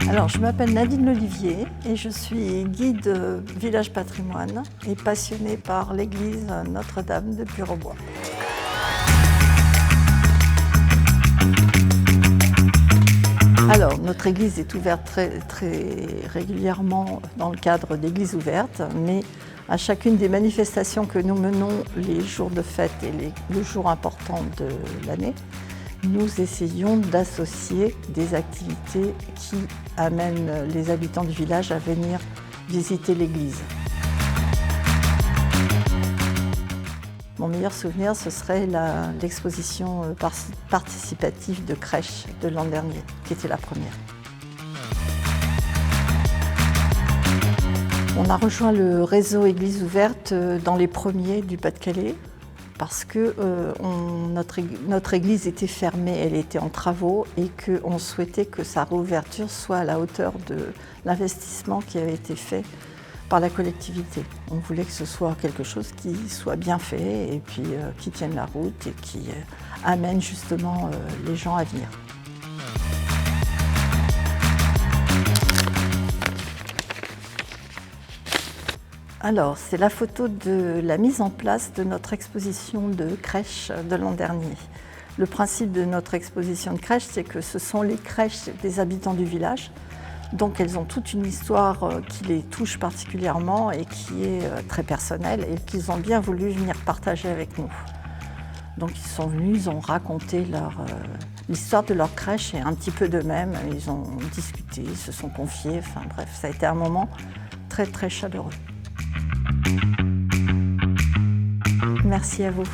Alors, je m'appelle Nadine Lolivier et je suis guide Village Patrimoine et passionnée par l'église Notre-Dame de Puraubois. Alors, notre église est ouverte très régulièrement dans le cadre d'églises ouvertes, mais à chacune des manifestations que nous menons, les jours de fête et les jours importants de l'année, nous essayons d'associer des activités qui amènent les habitants du village à venir visiter l'église. Mon meilleur souvenir, ce serait l'exposition participative de crèche de l'an dernier, qui était la première. On a rejoint le réseau Église ouverte dans les premiers du Pas-de-Calais parce que notre église était fermée, elle était en travaux et qu'on souhaitait que sa réouverture soit à la hauteur de l'investissement qui avait été fait par la collectivité. On voulait que ce soit quelque chose qui soit bien fait et puis qui tienne la route et qui amène justement les gens à venir. Alors, c'est la photo de la mise en place de notre exposition de crèche de l'an dernier. Le principe de notre exposition de crèche, c'est que ce sont les crèches des habitants du village. Donc elles ont toute une histoire qui les touche particulièrement et qui est très personnelle et qu'ils ont bien voulu venir partager avec nous. Donc ils sont venus, ils ont raconté l'histoire de leur crèche et un petit peu d'eux-mêmes. Ils ont discuté, ils se sont confiés, enfin bref, ça a été un moment très très chaleureux. Merci à vous.